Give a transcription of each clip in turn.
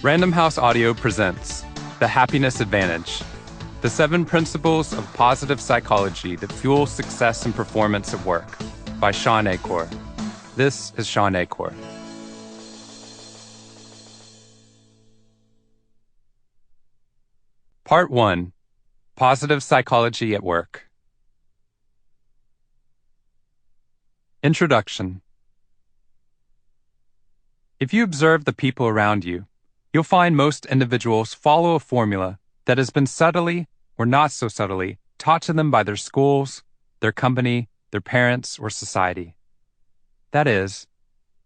Random House Audio presents The Happiness Advantage, the 7 principles of positive psychology that fuel success and performance at work, by Shawn Achor. This is Shawn Achor. Part 1. Positive Psychology at Work. Introduction. If you observe the people around you, you'll find most individuals follow a formula that has been subtly, or not so subtly, taught to them by their schools, their company, their parents, or society. That is,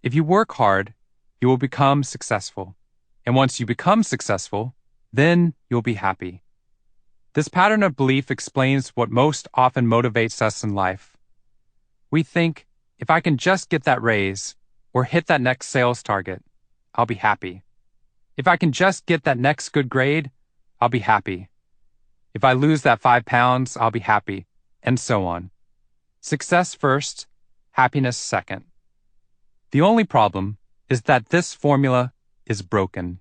if you work hard, you will become successful. And once you become successful, then you'll be happy. This pattern of belief explains what most often motivates us in life. We think, if I can just get that raise, or hit that next sales target, I'll be happy. If I can just get that next good grade, I'll be happy. If I lose that 5 pounds, I'll be happy, and so on. Success first, happiness second. The only problem is that this formula is broken.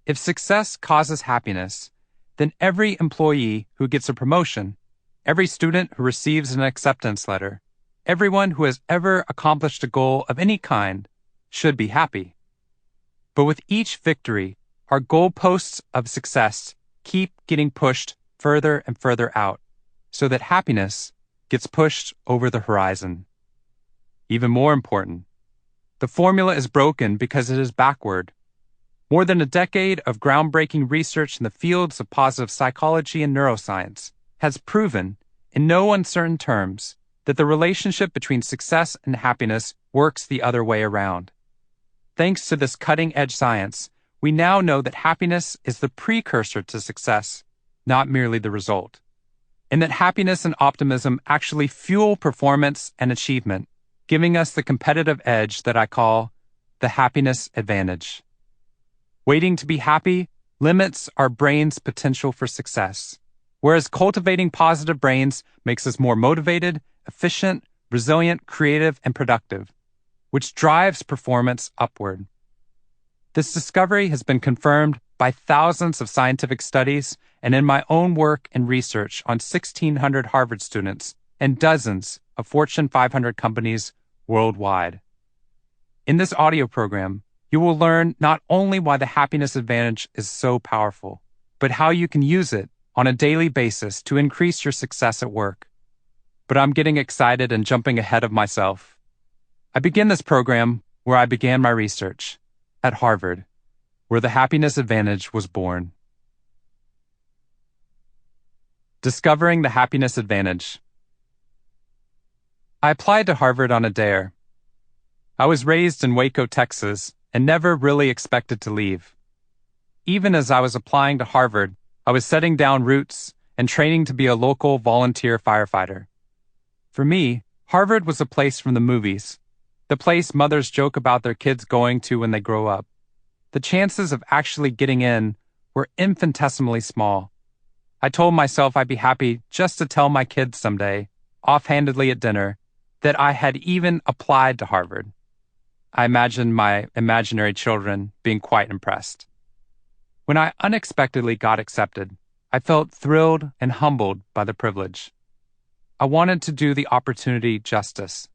If success causes happiness, then every employee who gets a promotion, every student who receives an acceptance letter, everyone who has ever accomplished a goal of any kind should be happy. But with each victory, our goalposts of success keep getting pushed further and further out, so that happiness gets pushed over the horizon. Even more important, the formula is broken because it is backward. More than a decade of groundbreaking research in the fields of positive psychology and neuroscience has proven, in no uncertain terms, that the relationship between success and happiness works the other way around. Thanks to this cutting-edge science, we now know that happiness is the precursor to success, not merely the result, and that happiness and optimism actually fuel performance and achievement, giving us the competitive edge that I call the happiness advantage. Waiting to be happy limits our brain's potential for success, whereas cultivating positive brains makes us more motivated, efficient, resilient, creative, and productive, which drives performance upward. This discovery has been confirmed by thousands of scientific studies and in my own work and research on 1,600 Harvard students and dozens of Fortune 500 companies worldwide. In this audio program, you will learn not only why the happiness advantage is so powerful, but how you can use it on a daily basis to increase your success at work. But I'm getting excited and jumping ahead of myself. I begin this program where I began my research, at Harvard, where the happiness advantage was born. Discovering the happiness advantage. I applied to Harvard on a dare. I was raised in Waco, Texas, and never really expected to leave. Even as I was applying to Harvard, I was setting down roots and training to be a local volunteer firefighter. For me, Harvard was a place from the movies, the place mothers joke about their kids going to when they grow up. The chances of actually getting in were infinitesimally small. I told myself I'd be happy just to tell my kids someday, offhandedly at dinner, that I had even applied to Harvard. I imagined my imaginary children being quite impressed. When I unexpectedly got accepted, I felt thrilled and humbled by the privilege. I wanted to do the opportunity justice.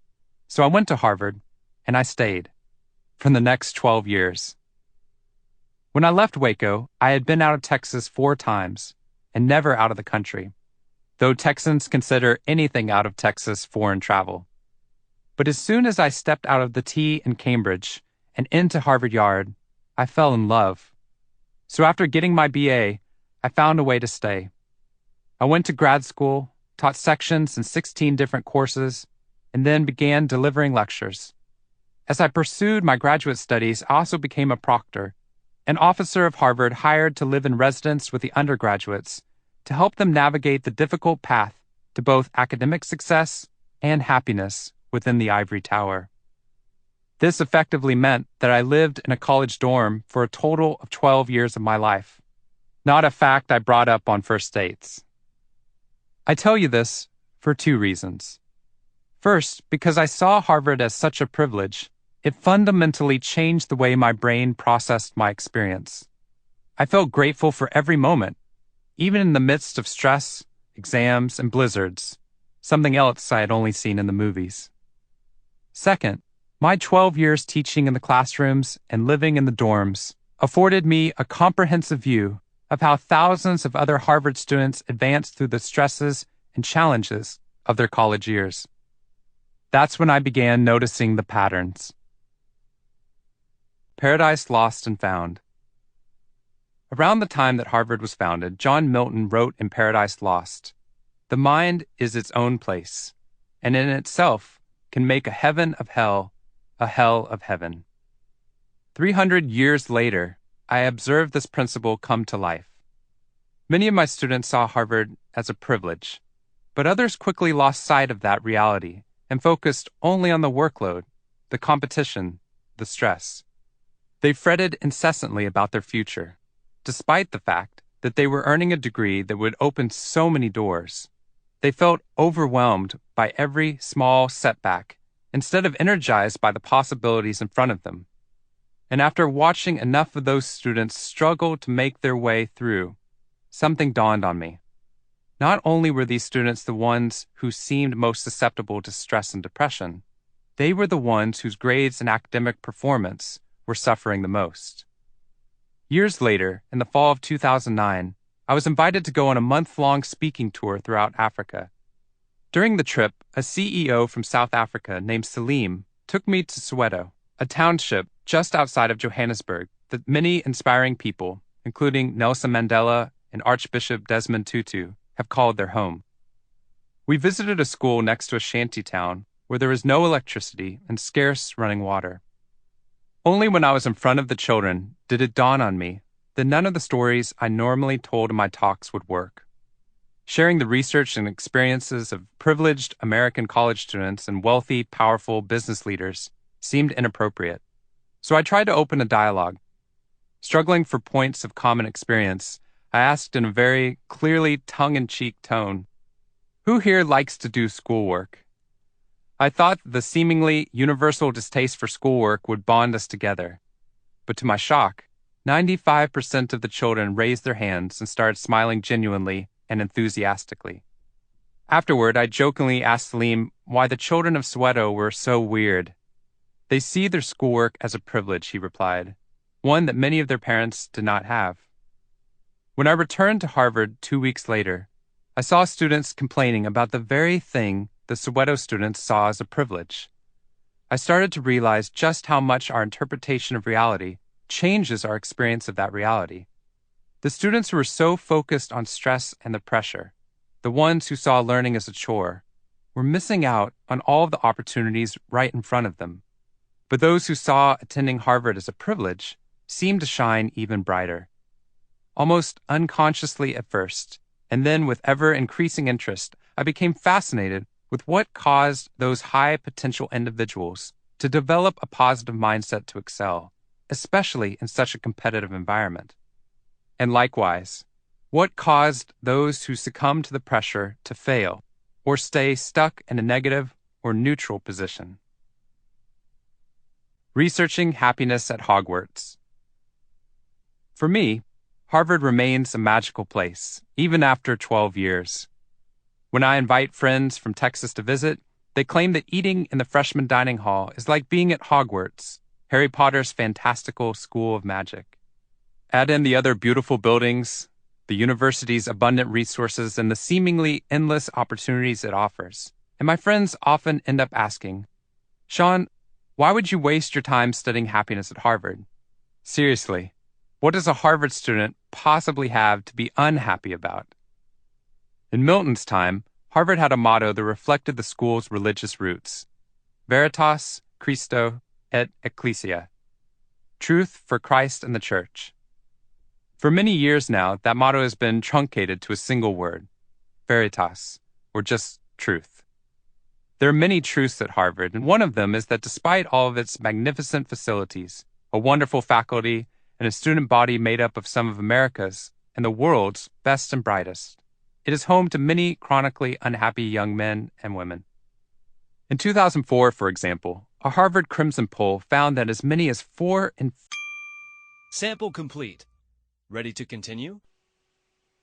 So I went to Harvard, and I stayed for the next 12 years. When I left Waco, I had been out of Texas 4 times, and never out of the country, though Texans consider anything out of Texas foreign travel. But as soon as I stepped out of the T in Cambridge and into Harvard Yard, I fell in love. So after getting my BA, I found a way to stay. I went to grad school, taught sections in 16 different courses, and then began delivering lectures. As I pursued my graduate studies, I also became a proctor, an officer of Harvard hired to live in residence with the undergraduates to help them navigate the difficult path to both academic success and happiness within the ivory tower. This effectively meant that I lived in a college dorm for a total of 12 years of my life, not a fact I brought up on first dates. I tell you this for 2 reasons. First, because I saw Harvard as such a privilege, It fundamentally changed the way my brain processed my experience. I felt grateful for every moment, even in the midst of stress, exams, and blizzards, something else I had only seen in the movies. Second, my 12 years teaching in the classrooms and living in the dorms afforded me a comprehensive view of how thousands of other Harvard students advanced through the stresses and challenges of their college years. That's when I began noticing the patterns. Paradise Lost and Found. Around the time that Harvard was founded, John Milton wrote in Paradise Lost, "The mind is its own place, and in itself can make a heaven of hell, a hell of heaven." 300 years later, I observed this principle come to life. Many of my students saw Harvard as a privilege, but others quickly lost sight of that reality and focused only on the workload, the competition, the stress. They fretted incessantly about their future, despite the fact that they were earning a degree that would open so many doors. They felt overwhelmed by every small setback instead of energized by the possibilities in front of them. And after watching enough of those students struggle to make their way through, something dawned on me. Not only were these students the ones who seemed most susceptible to stress and depression, they were the ones whose grades and academic performance were suffering the most. Years later, in the fall of 2009, I was invited to go on a month-long speaking tour throughout Africa. During the trip, a CEO from South Africa named Salim took me to Soweto, a township just outside of Johannesburg that many inspiring people, including Nelson Mandela and Archbishop Desmond Tutu, have called their home. We visited a school next to a shanty town where there was no electricity and scarce running water. Only when I was in front of the children did it dawn on me that none of the stories I normally told in my talks would work. Sharing the research and experiences of privileged American college students and wealthy, powerful business leaders seemed inappropriate. So I tried to open a dialogue. Struggling for points of common experience, I asked in a very clearly tongue-in-cheek tone, "Who here likes to do schoolwork?" I thought the seemingly universal distaste for schoolwork would bond us together. But to my shock, 95% of the children raised their hands and started smiling genuinely and enthusiastically. Afterward, I jokingly asked Salim why the children of Soweto were so weird. "They see their schoolwork as a privilege," he replied, "one that many of their parents did not have." When I returned to Harvard 2 weeks later, I saw students complaining about the very thing the Soweto students saw as a privilege. I started to realize just how much our interpretation of reality changes our experience of that reality. The students who were so focused on stress and the pressure, the ones who saw learning as a chore, were missing out on all of the opportunities right in front of them. But those who saw attending Harvard as a privilege seemed to shine even brighter. Almost unconsciously at first, and then with ever-increasing interest, I became fascinated with what caused those high-potential individuals to develop a positive mindset to excel, especially in such a competitive environment. And likewise, what caused those who succumbed to the pressure to fail or stay stuck in a negative or neutral position. Researching happiness at Hogwarts. For me, Harvard remains a magical place, even after 12 years. When I invite friends from Texas to visit, they claim that eating in the freshman dining hall is like being at Hogwarts, Harry Potter's fantastical school of magic. Add in the other beautiful buildings, the university's abundant resources, and the seemingly endless opportunities it offers, and my friends often end up asking, "Shawn, why would you waste your time studying happiness at Harvard? Seriously, what does a Harvard student possibly have to be unhappy about?" In Milton's time, Harvard had a motto that reflected the school's religious roots: Veritas, Christo, et Ecclesia. Truth for Christ and the Church. For many years now, that motto has been truncated to a single word, Veritas, or just truth. There are many truths at Harvard, and one of them is that despite all of its magnificent facilities, a wonderful faculty, and a student body made up of some of America's and the world's best and brightest, it is home to many chronically unhappy young men and women. In 2004, for example, A Harvard Crimson poll found that as many as 4 in Sample complete. Ready to continue?